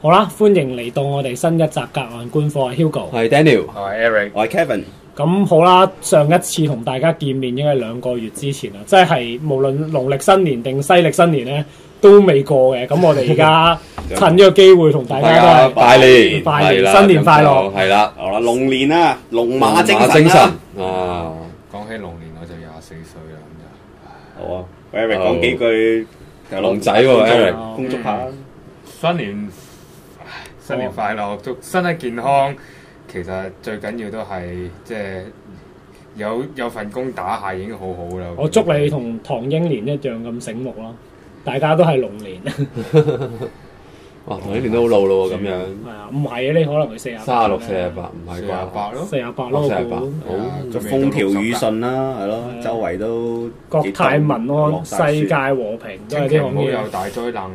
好啦，歡迎嚟到我哋新一集隔岸觀火，係 Hugo，我係 Daniel，我係 Eric，我係 Kevin。咁好啦，上一次同大家見面應該係2個月之前啦，即係無論農曆新年定西曆新年咧都未過嘅。咁我哋而家趁呢個機會同大家都係拜年，新年快樂，係啦，好啦，龍年啊，龍馬精神啊！講起龍年我就24歲啦，咁就好啊 ，Eric 講幾句龍仔喎 Eric，恭祝下新年快樂，祝身體健康。其實最緊要都係即係有份工打下已經好好啦。我祝你同唐英年一樣咁醒目咯，大家都係龍年。哇，唐英年都好老咯喎，咁樣。係啊，唔係啊，你可能佢36、48，唔係啩？48咯，48咯，好，祝風調雨順啦，係咯，周圍都國泰民安，世界和平，都係啲好嘢。唔好有大災難。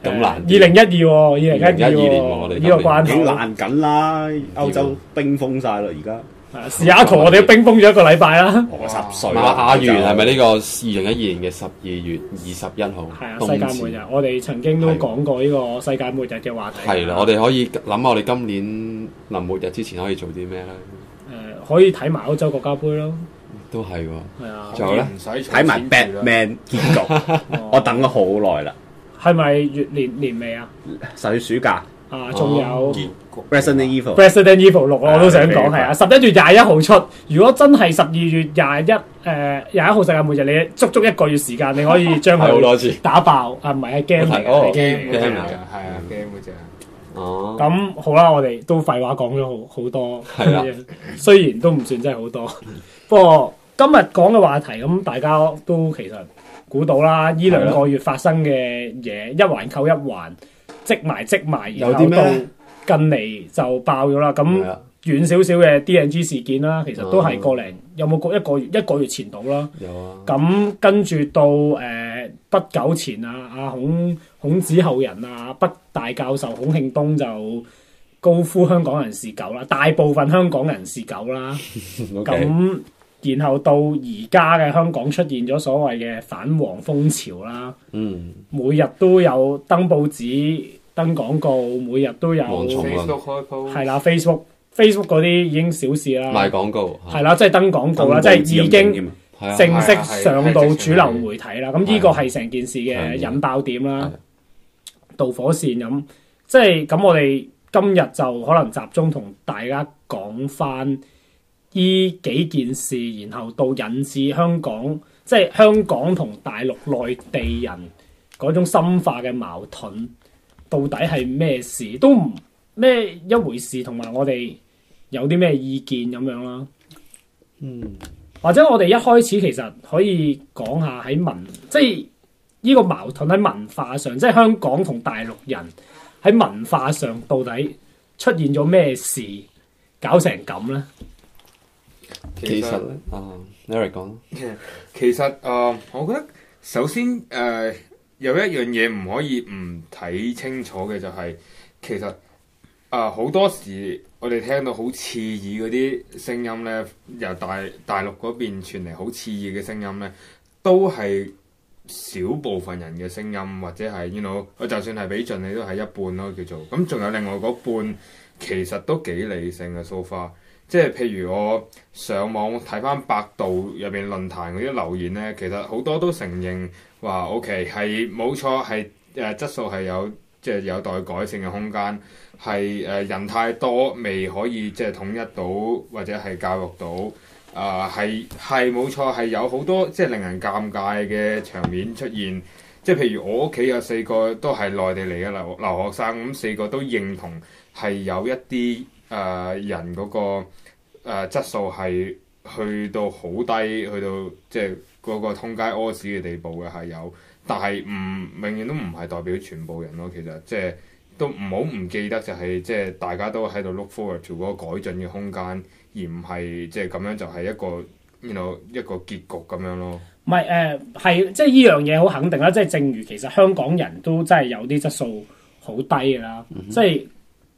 咁難2012喎，2012年我哋呢個關口難緊啦，歐洲冰封晒啦，而家。試下同我哋都冰封咗1個禮拜啦。我10歲。馬雅元係咪呢個2012年嘅12月21號？係啊，世界末日，我哋曾經都講過呢個世界末日嘅話題。係啦，我哋可以諗下我哋今年臨末日之前可以做啲咩咧？可以睇埋歐洲國家杯咯。都係喎。係啊。仲有咧？睇埋 Batman 結局，我等咗好耐啦。係咪年尾啊？10月暑假啊，仲有 Resident Evil 6我都想講係啊，11月21號出。如果真係12月21號世界末日，你足足1個月時間，你可以將佢打爆啊！唔係係 game 嚟嘅，game 係啊 game 嗰隻。哦。咁好啦，我哋都廢話講咗好多，係啦。雖然都唔算真係好多，不過今日講嘅話題咁，大家都其實估到啦，呢2個月發生嘅嘢一環扣一環，積埋，然後到近嚟就爆咗啦。咁遠少少嘅 DNG 事件啦，其實都係有冇一個月前到啦。有啊。咁跟住到不久前啊，孔子後人啊，北大教授孔慶東就高呼香港人是狗啦，大部分香港人是狗啦。咁然後到而家嘅香港出現咗所謂嘅反黃風潮啦，每日都有登報紙、登廣告，每日都有 Facebook 開鋪，係啦 Facebook 嗰啲已經小事啦，賣廣告係啦，即係登廣告啦，即係已經正式上到主流媒體啦。咁呢個係成件事嘅引爆點啦，導火線咁，即係咁我哋今日就可能集中同大家講翻呢幾件事，然後到引致香港，即係香港同大陸內地人嗰種深化嘅矛盾，到底係咩事？都唔咩一回事，同埋我哋有啲咩意見咁樣啦。或者我哋一開始其實可以講下喺即係呢個矛盾喺文化上，即係香港同大陸人喺文化上到底出現咗咩事，搞成咁咧？其實咧，Eric 講。其實我覺得首先有一樣嘢唔可以唔睇清楚嘅就係、其實好多時我哋聽到好刺耳嗰啲聲音咧，由大陸嗰邊傳嚟好刺耳嘅聲音咧，都係少部分人嘅聲音，或者係我就算係俾盡你都係一半咯，叫做咁。仲有另外嗰半其實都幾理性嘅 so far。即係譬如我上網睇翻百度入邊論壇嗰啲留言咧，其實好多都承認話 OK 係冇錯，係質素係有待改善嘅空間，係人太多未可以即係統一到或者係教育到係冇錯，係有好多即係令人尷尬嘅場面出現。即係譬如我屋企有4個都係內地嚟嘅留學生，咁4個都認同係有一啲人嗰個質素係去到好低，去到即係嗰個通街屙屎嘅地步嘅係有，但係永遠都唔係代表全部人咯。其實即係都唔好唔記得就係即係大家都喺度 look forward to 嗰個改進嘅空間，而唔係即係咁樣就係一個結局咁樣咯。唔係係即係呢樣嘢好肯定啦，即係正如其實香港人都真係有啲質素好低㗎啦，即係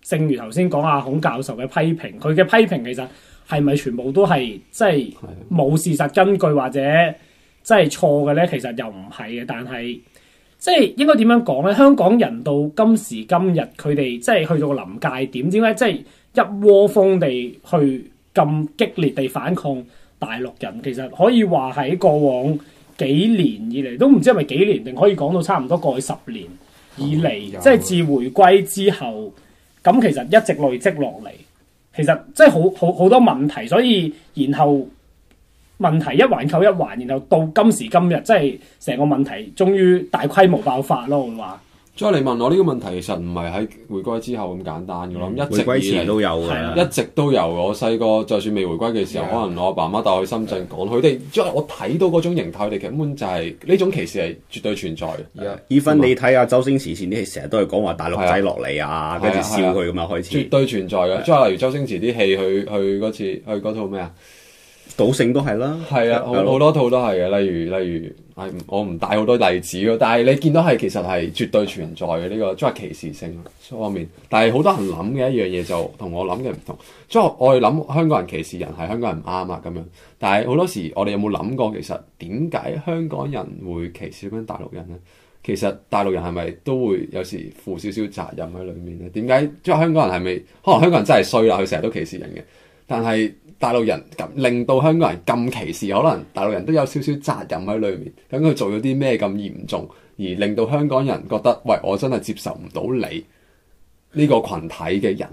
正如頭先講阿孔教授嘅批評，佢嘅批評其實係咪全部都係即係冇事實根據或者即係錯嘅咧？其實又唔係嘅，但係即係應該點樣講咧？香港人到今時今日，佢哋即係去到個臨界點，點解即係一窩蜂地去咁激烈地反抗大陸人？其實可以話喺過往幾年以嚟，都唔知係咪幾年，定可以講到差唔多過去10年以嚟，即係自回歸之後，咁其實一直累積落嚟，其實即係好多問題，所以然後問題一環扣一環，然後到今時今日，即係成個問題終於大規模爆發咯，我會話。所以你問我呢個問題，其實唔係喺回歸之後咁簡單嘅咯，一直回歸前都有嘅，一直都有。我細個就算未回歸嘅時候，可能我阿爸媽帶我去深圳講，佢哋即係我睇到嗰種形態，佢哋根本就係呢種歧視係絕對存在嘅。even 你睇下周星馳前啲戲，成日都係講話大陸仔落嚟啊，跟住笑佢咁啊開始。絕對存在嘅，即係例如周星馳啲戲，去嗰次去嗰套咩啊？賭聖都係啦，係啊，好多套都係嘅。例如，我唔帶好多例子咯，但係你見到係其實係絕對存在嘅呢個即係歧視性方面。但係好多人諗嘅一樣嘢就同我諗嘅唔同。即係我哋諗香港人歧視人係香港人唔啱啊咁樣。但係好多時我哋有冇諗過其實點解香港人會歧視緊大陸人咧？其實大陸人係咪都會有時負少少責任喺裏面咧？點解即係香港人係咪可能香港人真係衰啦？佢成日都歧視人嘅，但係大陸人咁令到香港人咁歧視，可能大陸人都有少少責任喺裏面。咁佢做咗啲咩咁嚴重，而令到香港人覺得，喂，我真係接受唔到你呢個群體嘅人，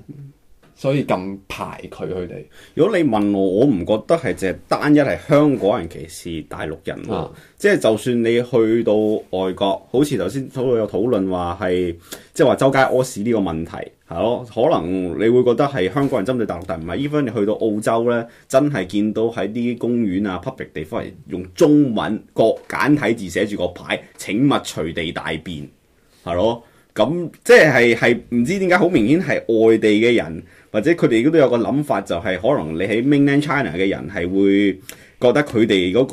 所以咁排拒佢哋。如果你問我，我唔覺得係淨係單一係香港人歧視大陸人喎。即係就算你去到外國，好似頭先都有討論話係，即係話周街屙屎呢個問題係咯，可能你會覺得係香港人針對大陸，但唔係。even 你去到澳洲咧，真係見到喺啲公園啊、public 地方係用中文個簡體字寫住個牌，請勿隨地大便係咯。咁即係唔知點解好明顯係外地嘅人，或者佢哋都有個諗法，就係可能你喺 Mainland China 嘅人係會覺得佢哋嗰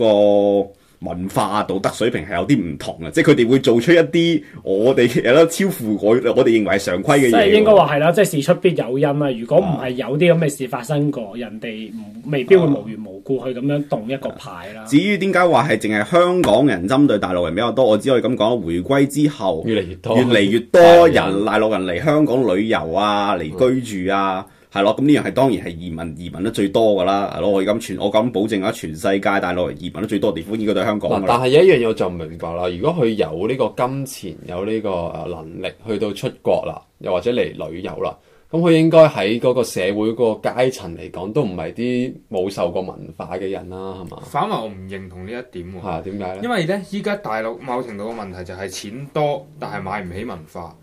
個文化道德水平係有啲唔同嘅，即係佢哋會做出一啲我哋有得超乎我哋認為係常規嘅嘢。即係應該話係啦，即係事出必有因啦。如果唔係有啲咁嘅事發生過，人哋未必會無緣無故去咁樣動一個牌啦。至於點解話係淨係香港人針對大陸人比較多，我只可以咁講，回歸之後越嚟越多人大陸人嚟香港旅遊啊，嚟居住啊。係咯，咁呢樣係當然係移民得最多㗎啦，係咯，我咁保證啊，全世界大陸移民得最多地方應該都係香港㗎啦。但係有一樣嘢我就唔明白啦，如果佢有呢個金錢，有呢個能力去到出國啦，又或者嚟旅遊啦，咁佢應該喺嗰個社會嗰個階層嚟講，都唔係啲冇受過文化嘅人啦，係嘛？反為我唔認同呢一點喎。係點解咧？因為咧，依家大陸某程度嘅問題就係錢多，但係買唔起文化。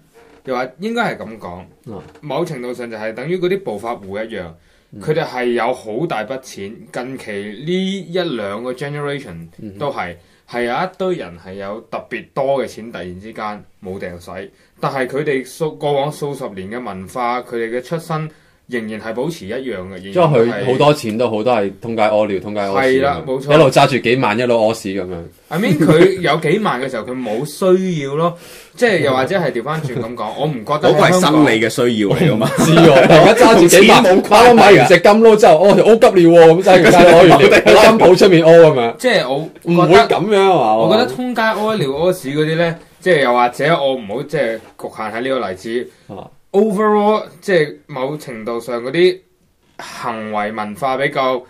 又話應該係咁講，某程度上就係等於嗰啲暴發戶一樣，佢哋係有好大筆錢。近期呢1-2個 generation 都係有一堆人係有特別多嘅錢，突然之間冇掟使，但係佢哋過往數十年嘅文化，佢哋嘅出身仍然係保持一樣嘅。即係佢好多錢都好多係通街屙尿、通街屙屎，係啦，冇錯，一路揸住幾萬，一路屙屎咁樣。I mean 佢有幾萬嘅時候，佢冇需要咯。即係又或者係調翻轉咁講，我唔覺得嗰個係生理嘅需要嚟㗎嘛。知喎，而家揸住幾萬，我買完隻金撈之後，屙急尿喎，咁真係攞完尿喺金鋪出面屙咁樣。即係我唔會咁樣啊嘛。我覺得通街屙尿屙屎嗰啲咧，即係又或者我唔好即係局限喺呢個例子。Overall 即係某程度上嗰啲行為文化比較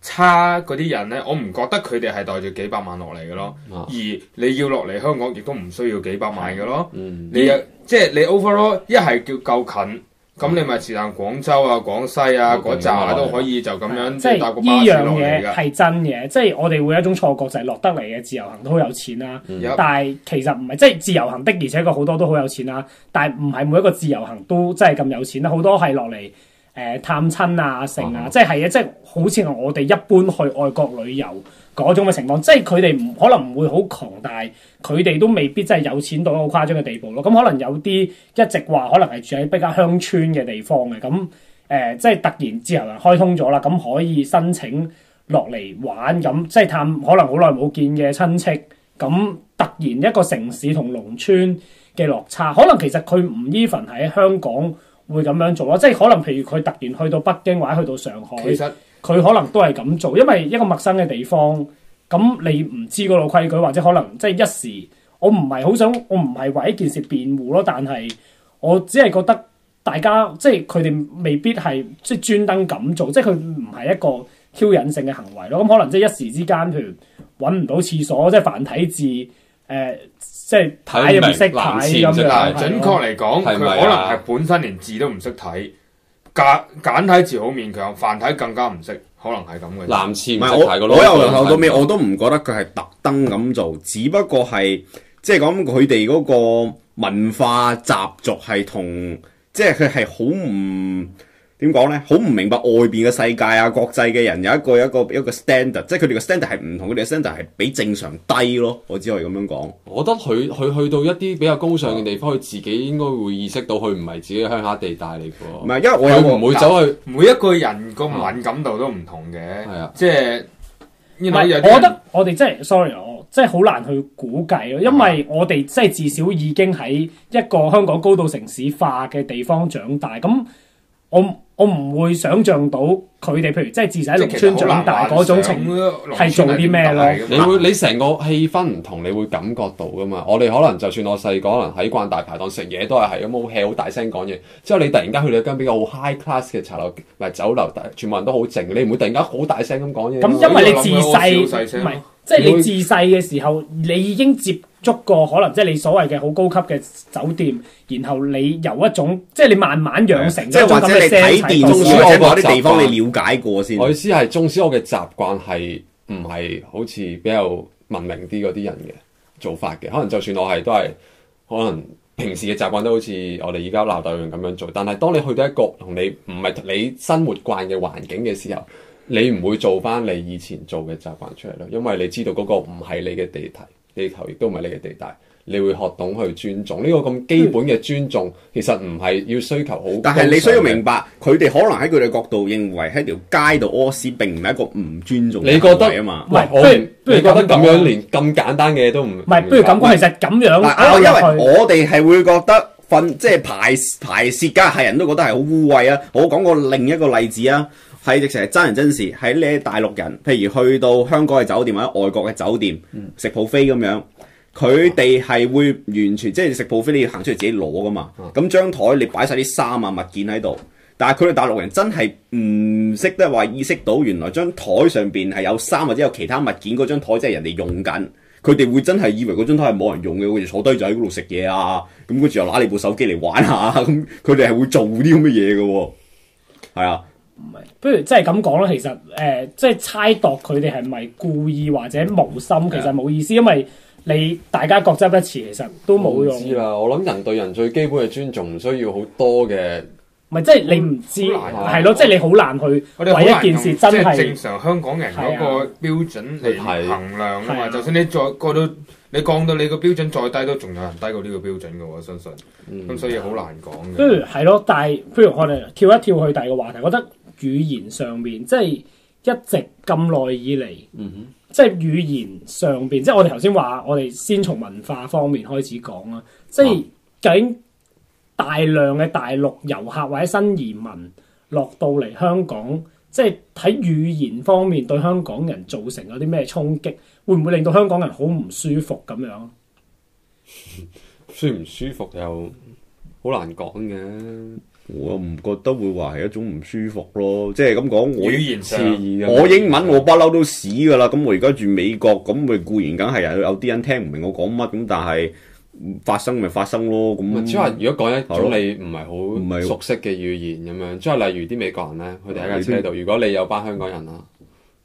差嗰啲人咧，我唔覺得佢哋係帶住幾百萬落嚟嘅咯。而你要落嚟香港，亦都唔需要幾百萬嘅咯。你即係你 overall 一係叫夠近，咁你咪是但廣州啊、廣西啊嗰扎都可以就咁樣即係搭個巴士落嚟㗎。呢樣嘢係真嘅，即係我哋會有一種錯覺就係落得嚟嘅自由行都好有錢啦。但係其實唔係，即係自由行的而且確好多都好有錢啦。但係唔係每一個自由行都真係咁有錢啦，好多係落嚟。探親啊、成啊，即係即係好似我哋一般去外國旅遊嗰種嘅情況，即係佢哋可能唔會好窮，但係佢哋都未必真係有錢到一個誇張嘅地步咯。咁可能有啲一直話可能係住喺比較鄉村嘅地方嘅，咁即係突然自由行開通咗啦，咁可以申請落嚟玩，咁即係探可能好耐冇見嘅親戚，咁突然一個城市同農村嘅落差，可能其實佢唔 even 喺香港會咁樣做咯，即係可能譬如佢突然去到北京或者去到上海，其實佢可能都係咁做，因為一個陌生嘅地方，咁你唔知嗰度規矩，或者可能即係一時我唔係為一件事辯護咯，但係我只係覺得大家即係佢哋未必係即係專登咁做，即係佢唔係一個挑釁性嘅行為咯。咁可能即係一時之間，譬如揾唔到廁所，即係繁體字即係睇又唔識睇咁樣。準確嚟講，佢可能係本身連字都唔識睇，簡體字好勉強，繁體更加唔識，可能係咁嘅。男廁唔係識睇個我由頭到尾我都唔覺得佢係特登咁做，只不過係即係講佢哋嗰個文化習俗係同即係佢係好唔點講咧，好唔明白外邊嘅世界啊，國際嘅人有一個 standard， 即係佢哋嘅 standard 係唔同，佢哋嘅 standard 係比正常低咯。我只可以咁樣講。我覺得佢去到一啲比較高尚嘅地方，佢自己應該會意識到佢唔係自己嘅鄉下地帶嚟嘅。唔係，因為我有唔會走去每一個人個敏感度都唔同嘅。係啊，即係我覺得我哋真係 sorry， 我真係好難去估計咯，因為我哋即係至少已經喺一個香港高度城市化嘅地方長大，咁我唔會想像到佢哋譬如即係自細喺農村長大嗰種情係做啲咩咯？你成個氣氛唔同，你會感覺到噶嘛？我哋可能就算我細個可能喺慣大排檔食嘢，都係咁好 hea 好大聲講嘢。之後你突然間去到一間比較好 high class 嘅茶樓唔係酒樓，全部人都好靜，你唔會突然間好大聲咁講嘢。咁因為你自細唔係即係你自細嘅時候，你已經接觸過可能即係你所謂嘅好高級嘅酒店，然後你由一種即係你慢慢養成即係或者你睇電視或者某啲地方你了解過先。我意思係，縱使我嘅習慣係唔係好似比較文明啲嗰啲人嘅做法嘅，可能就算我係都係可能平時嘅習慣都好似我哋而家鬧鬥樣咁樣做，但係當你去到一個同你唔係你生活慣嘅環境嘅時候，你唔會做翻你以前做嘅習慣出嚟咯，因為你知道嗰個唔係你嘅地頭亦都唔係你嘅地帶，你會學懂去尊重呢個咁基本嘅尊重，其實唔係要需求好。但係你需要明白，佢哋可能喺佢哋角度認為喺條街度屙屎並唔係一個唔尊重嘅行為啊嘛。唔係，不如你覺得咁樣連咁簡單嘅嘢都唔係，不如咁講，其實咁樣因為我哋係會覺得即係排泄家係人都覺得係好污穢啊！我講過另一個例子啊。係直情係真人真事，喺你大陸人，譬如去到香港嘅酒店或者外國嘅酒店食 buffet 咁樣，佢哋係會完全即係食 buffet你要行出嚟自己攞噶嘛。咁張台你擺晒啲衫啊物件喺度，但係佢哋大陸人真係唔識得話意識到原來張台上邊係有衫或者有其他物件，嗰張台即係人哋用緊，佢哋會真係以為嗰張台係冇人用嘅，佢哋坐低就喺嗰度食嘢啊，咁跟住又揦你部手機嚟玩下，咁佢哋係會做啲咁嘅嘢嘅喎，係啊。唔係，不如即係咁講啦。其實即係猜度佢哋係咪故意或者無心，其實冇意思，因為你大家各執一詞，其實都冇用。唔知啦，我諗人對人最基本嘅尊重唔需要好多嘅。唔係，即係你唔知係咯，即係你好難去為一件事真係正常香港人嗰個標準嚟衡量啊嘛。就算你再過到你降到你個標準再低，都仲有人低過呢個標準嘅喎，我相信。咁所以好難講嘅。不如係咯，但係不如我哋跳一跳去第二個話題，覺得語言上面即係一直咁耐以嚟，即係語言上邊，即係我哋頭先話，我哋先從文化方面開始講啦。即係究竟大量嘅大陸遊客或者新移民落到嚟香港，即係喺語言方面對香港人造成有啲咩衝擊？會唔會令到香港人好唔舒服咁樣？舒唔舒服又好難講嘅。我唔覺得會話係一種唔舒服咯，即係咁講，語言上我英文我不嬲都屎噶啦，咁我而家住美國，咁咪固然梗係有啲人聽唔明我講乜，咁但係發生咪發生咯，咁。即係話，如果講一種你唔係好熟悉嘅語言咁樣，即係例如啲美國人咧，佢哋喺架車度，如果你有班香港人啊，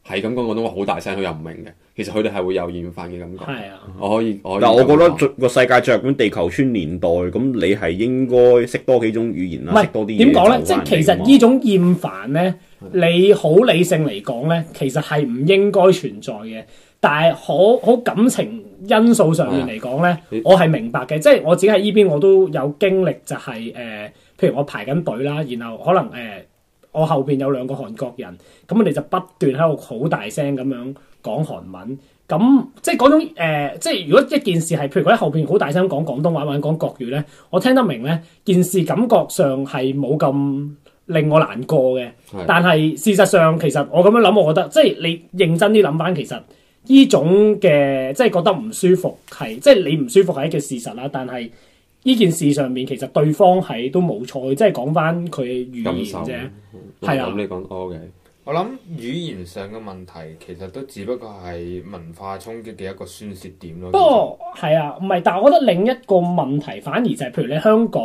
係咁講廣東話好大聲，佢又唔明嘅，其實佢哋係會有厭煩嘅感覺。係啊，我可以。但係我覺得個世界進入咁地球村年代，咁你係應該識多幾種語言啦，識多啲嘢。點講咧？即係其實呢種厭煩咧，你好理性嚟講咧，其實係唔應該存在嘅。但係好感情因素上面嚟講咧，我係明白嘅。即係我自己喺依邊，我都有經歷就係譬如我排緊隊啦，然後可能我後邊有兩個韓國人，咁我哋就不斷喺度好大聲咁樣講韓文，咁即係嗰種即係如果一件事係譬如佢喺後邊好大聲講廣東話或者講國語咧，我聽得明咧，件事感覺上係冇咁令我難過嘅。但係事實上其實我咁樣諗，我覺得即係你認真啲諗翻，其實依種嘅即係覺得唔舒服係，即係你唔舒服係一件事實啦。但係呢件事上面其實對方係都冇錯，即係講翻佢嘅語言啫。係啊，咁你講 OK。我諗語言上嘅問題其實都只不過係文化衝擊嘅一個宣泄點咯。不過係啊，唔係，但係我覺得另一個問題反而就係，譬如你香港，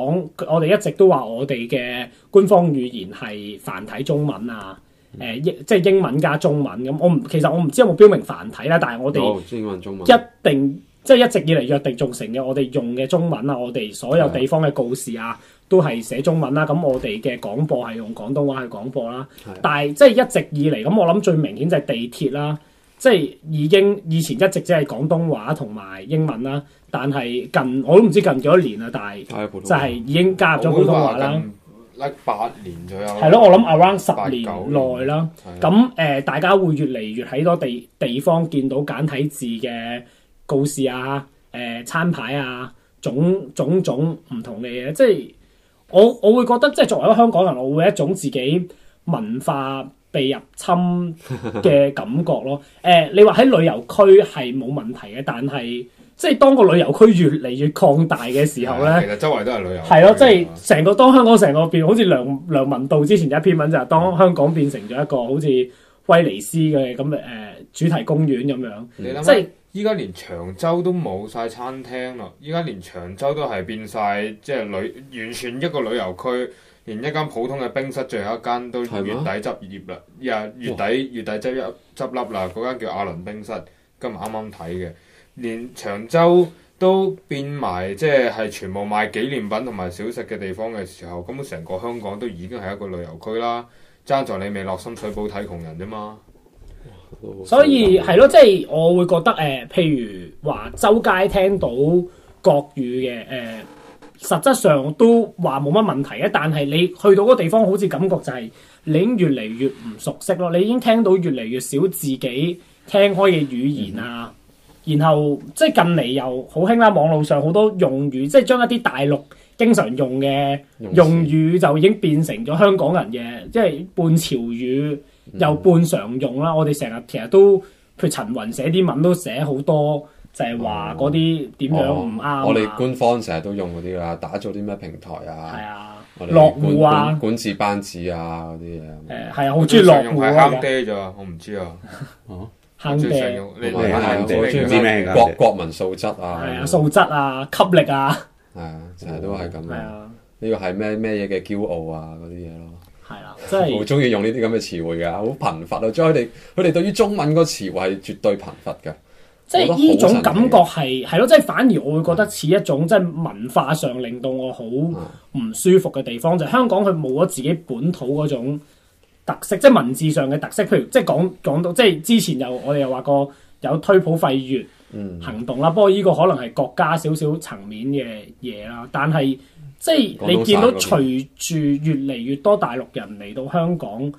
我哋一直都話我哋嘅官方語言係繁體中文啊，即係英文加中文咁。其實我唔知有冇標明繁體啦，但係我哋英文中文一定即係一直以嚟約定俗成嘅，我哋用嘅中文啊，我哋所有地方嘅告示啊，都係寫中文啦。咁我哋嘅廣播係用廣東話去廣播啦。但係即係一直以嚟咁，我諗最明顯就係地鐵啦，即係以前一直只係廣東話同埋英文啦。但係我都唔知近幾多年啦，但係就係已經加入咗普通話啦。8年左右。係咯，我諗 around 10年內啦。咁大家會越嚟越喺多地方見到簡體字嘅告示啊、餐牌啊，種種唔同嘅嘢，即係我會覺得，即係作為一個香港人，我會有一種自己文化被入侵嘅感覺咯。你話喺旅遊區係冇問題嘅，但係即係當個旅遊區越嚟越擴大嘅時候咧，其實周圍都係旅遊。係咯，即係當香港成個變，好似梁文道之前有一篇文就係當香港變成咗一個好似威尼斯嘅咁嘅主題公園咁樣。你諗即係依家連長洲都冇晒餐廳咯，依家連長洲都係變晒，即係完全一個旅遊區，連一間普通嘅冰室最後一間都月底執業啦，月底執笠啦，嗰間叫亞倫冰室，今日啱啱睇嘅，連長洲都變埋，即係全部賣紀念品同埋小食嘅地方嘅時候，咁成個香港都已經係一個旅遊區啦，爭在你未落深水埗睇窮人啫嘛。所以係咯，即係我會覺得譬如話周街聽到國語嘅實質上都話冇乜問題嘅，但係你去到嗰個地方，好似感覺就係你已經越嚟越唔熟悉咯，你已經聽到越嚟越少自己聽開嘅語言啊，然後即係近嚟又好興啦，網絡上好多用語，即係將一啲大陸經常用嘅用語就已經變成咗香港人嘅，即係半潮語又半常用啦。我哋成日其實都，譬如陳雲寫啲文都寫好多，就係話嗰啲點樣唔啱。我哋官方成日都用嗰啲啦，打造啲咩平台啊？係啊，我哋落戶啊，管治班子啊嗰啲嘢。係啊，好中意落戶啊。坑爹咋？我唔知啊。坑爹，你我中意知咩國民素質啊？係啊，素質啊，吸力啊。係啊，成日都係咁。係啊，呢個係咩嘢嘅驕傲啊嗰啲嘢咯。係啦，即係好中意用呢啲咁嘅詞彙㗎，好貧乏啊！將佢哋對於中文個詞彙係絕對貧乏㗎。即係呢種感覺係咯，即係反而我會覺得似一種即係文化上令到我好唔舒服嘅地方，就係香港佢冇咗自己本土嗰種特色，即係文字上嘅特色。譬如即係講到即係之前我哋又話過有推普廢粵行動啦，不過呢個可能係國家少少層面嘅嘢啦，但係即係你見到隨住越嚟越多大陸人嚟到香港，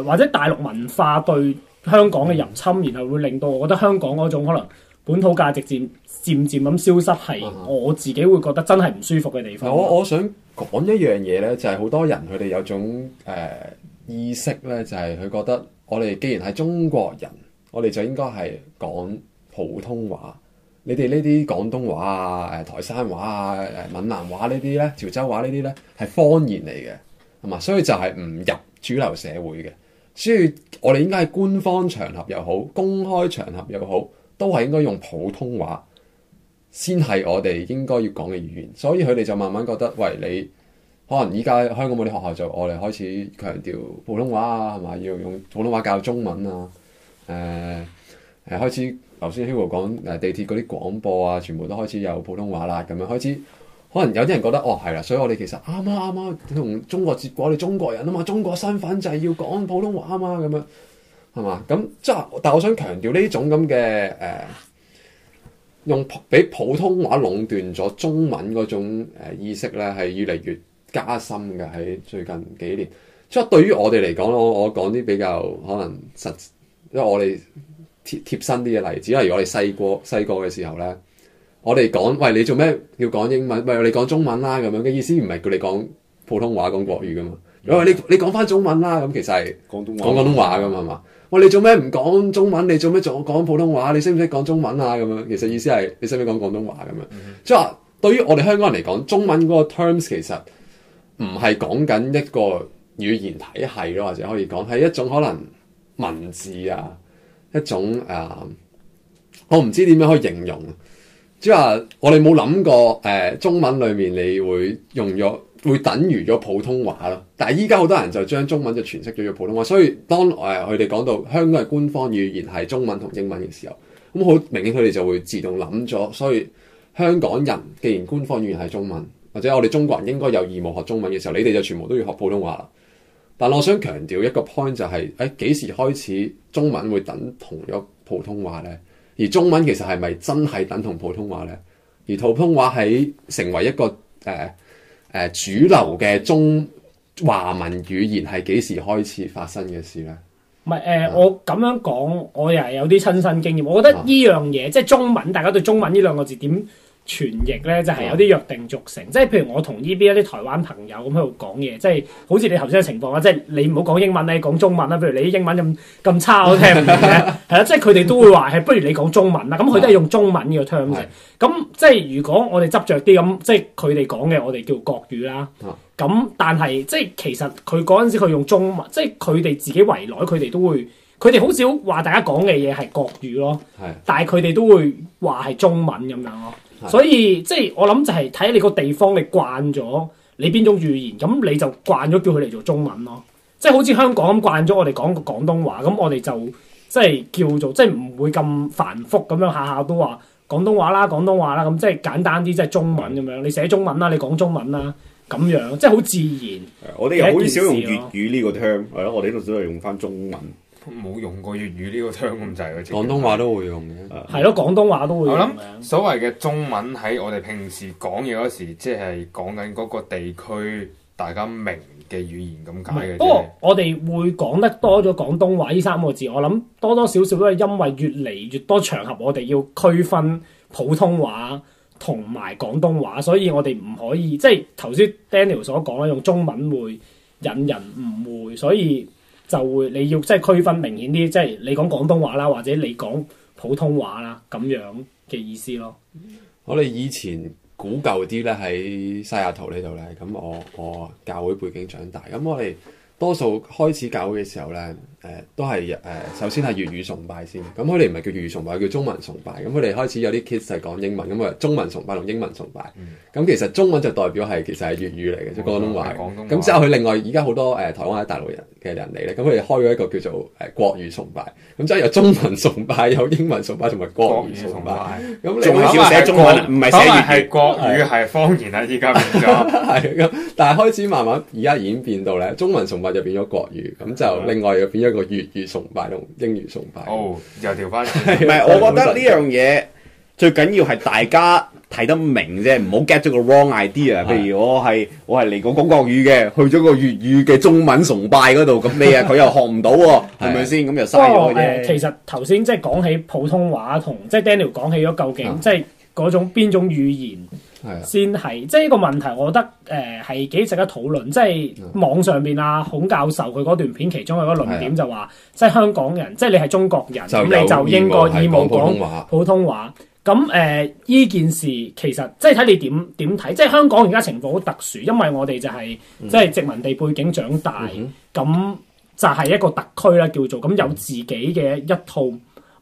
或者大陸文化對香港嘅入侵，然後會令到我覺得香港嗰種可能本土價值漸漸咁消失，係我自己會覺得真係唔舒服嘅地方。我想講一樣嘢咧，就係好多人佢哋有種意識咧，就係佢覺得我哋既然係中國人，我哋就應該係講普通話。你哋呢啲廣東話啊、台山話啊、閩南話呢啲咧、潮州話呢啲咧係方言嚟嘅，係嘛？所以就係唔入主流社會嘅。所以我哋應該喺官方場合又好，公開場合又好，都係應該用普通話先係我哋應該要講嘅語言。所以佢哋就慢慢覺得，喂，你可能依家香港某啲學校就我哋開始強調普通話啊，係嘛？要用普通話教中文啊，開始頭先 Hugo 講地鐵嗰啲廣播啊，全部都開始有普通話啦，咁樣開始。可能有啲人覺得係啦，所以我哋其實啱啊，同中國接軌，我哋中國人啊嘛，中國身份就係要講普通話啊嘛，咁樣係嘛？咁即係，但係我想強調呢種咁嘅用俾普通話壟斷咗中文嗰種意識咧，係越嚟越加深嘅喺最近幾年。即係對於我哋嚟講，我講啲比較可能因為我哋貼身啲嘅例子，例如我哋細個嘅時候咧。我哋講，喂，你做咩要講英文？喂，你講中文啦咁樣嘅意思，唔係叫你講普通話講國語噶嘛？你講翻中文啦，咁其實係廣東講廣東話㗎嘛，係嘛？喂，你做咩唔講中文？你做咩講普通話？你識唔識講中文啊？咁樣其實意思係你識唔識講廣東話咁樣？即係話對於我哋香港人嚟講，中文嗰個 terms 其實唔係講緊一個語言體系咯，或者可以講係一種可能文字啊，一種我唔知點樣可以形容。即係話我哋冇諗過中文裡面你會用咗。會等於咗普通話咯，但係依家好多人就將中文就詮釋咗做普通話，所以當佢哋講到香港嘅官方語言係中文同英文嘅時候，咁好明顯佢哋就會自動諗咗，所以香港人既然官方語言係中文，或者我哋中國人應該有義務學中文嘅時候，你哋就全部都要學普通話啦。但我想強調一個 point 就係幾時開始中文會等同咗普通話呢？而中文其實係咪真係等同普通話呢？而普通話喺成為一個主流嘅中華文語言係幾時開始發生嘅事咧？唔係我咁樣講，我又係有啲親身經驗。我覺得呢樣嘢即係中文，大家對中文呢兩個字點傳譯咧，就係有啲約定俗成。即係譬如我同呢邊一啲台灣朋友咁喺度講嘢，即係好似你頭先嘅情況啦，即係你唔好講英文，你講中文啦。譬如你啲英文咁差，我聽唔明嘅，係啦，即係佢哋都會話係不如你講中文啦。咁佢都係用中文呢個 term 嘅。咁即係如果我哋執着啲咁，即係佢哋講嘅，我哋叫國語啦。咁但係即係其實佢嗰陣時佢用中文，即係佢哋自己圍內，佢哋都會，佢哋好少話大家講嘅嘢係國語咯。但係佢哋都會話係中文咁樣咯。所以即係我諗就係睇你個地方，你慣咗你邊種語言，咁你就慣咗叫佢嚟做中文咯。即係好似香港咁慣咗我哋講廣東話，咁我哋就即係叫做即係唔會咁繁複咁樣下下都話廣東話啦，咁即係簡單啲，即係中文咁樣。你寫中文啦，你講中文啦，咁樣即係好自然。我哋又好少用粵語呢個 term， 係咯，我哋呢度都係用翻中文。冇用過粵語呢個 term 咁滯嘅，廣東話都會用嘅。係咯，廣東話都會用。我諗所謂嘅中文喺我哋平時講嘢嗰時，即係講緊嗰個地區大家明嘅語言咁解嘅。不過我哋會講得多咗廣東話呢三個字，我諗多多少少都係因為越嚟越多場合我哋要區分普通話同埋廣東話，所以我哋唔可以即係頭先 Daniel 所講啦，用中文會引人誤會，所以就會你要即係區分明顯啲，即係你講廣東話啦，或者你講普通話啦咁樣嘅意思咯。我哋以前古舊啲咧喺西雅圖呢度咧，咁我教會背景長大，咁我哋多數開始教會嘅時候咧，都係首先係粵語崇拜先，咁佢哋唔係叫粵語崇拜，叫中文崇拜。咁佢哋開始有啲 kids 係講英文，咁啊中文崇拜同英文崇拜。咁其實中文就代表係其實係粵語嚟嘅，即係廣東話。咁之後佢另外而家好多台灣或者大陸嘅人嚟咧，咁佢哋開咗一個叫做國語崇拜。咁即係有中文崇拜、有英文崇拜同埋國語崇拜。咁仲係少寫中文，唔係寫粵語。係國語係方言啦，依家變咗。係咁，但係開始慢慢而家演變到咧，中文崇拜就變咗國語，咁就另外又變咗個粵語崇拜同英語崇拜。又調翻。唔係，我覺得呢樣嘢最緊要係大家睇得明啫，唔好 get 咗個 wrong idea。譬如我係嚟講國語嘅，去咗個粵語嘅中文崇拜嗰度，咁你佢又學唔到喎，係咪先？咁又嘥咗嘅。其實頭先即係講起普通話同即係 Daniel 講起咗究竟即係嗰種邊種語言先係，即係呢個問題，我覺得係幾值得討論。即係網上邊啊，孔教授佢嗰段片其中有個論點就話，即係香港人，即係你係中國人，咁你就應該義務講普通話。咁依件事其實即係睇你點睇。即係香港而家情況好特殊，因為我哋就係即係殖民地背景長大，咁就係一個特區啦，叫做咁有自己嘅一套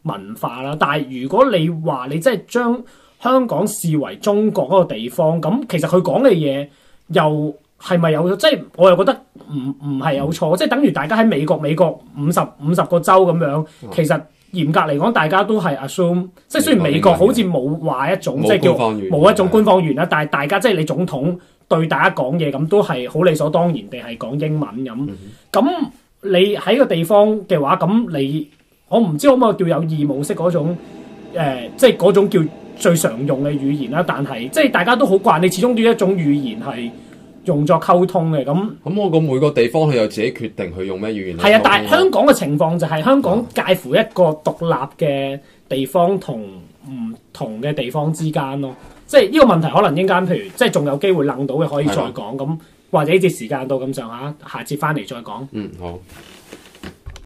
文化啦。但係如果你話你真係將香港視為中國嗰個地方，咁其實佢講嘅嘢又係咪有？即係我又覺得唔係有錯，即係等於大家喺美國50個州咁樣，其實嚴格嚟講，大家都係 assume， 即係雖然美國好似冇話一種即係叫冇一種官方語言啦，但係大家即係你總統對大家講嘢咁，都係好理所當然地係講英文咁。咁你喺個地方嘅話，咁我唔知可唔可以叫有義務式嗰種即係嗰種叫最常用嘅語言啦，但係即係大家都好慣，你始終都要一種語言係用作溝通嘅。咁我個每個地方佢有自己決定佢用咩語言。係啊，但係香港嘅情況就係香港介乎一個獨立嘅地方同唔同嘅地方之間咯。即係呢個問題可能陣間譬如即係仲有機會諗到嘅可以再講咁。或者呢節時間到咁上下，下節翻嚟再講。嗯，好。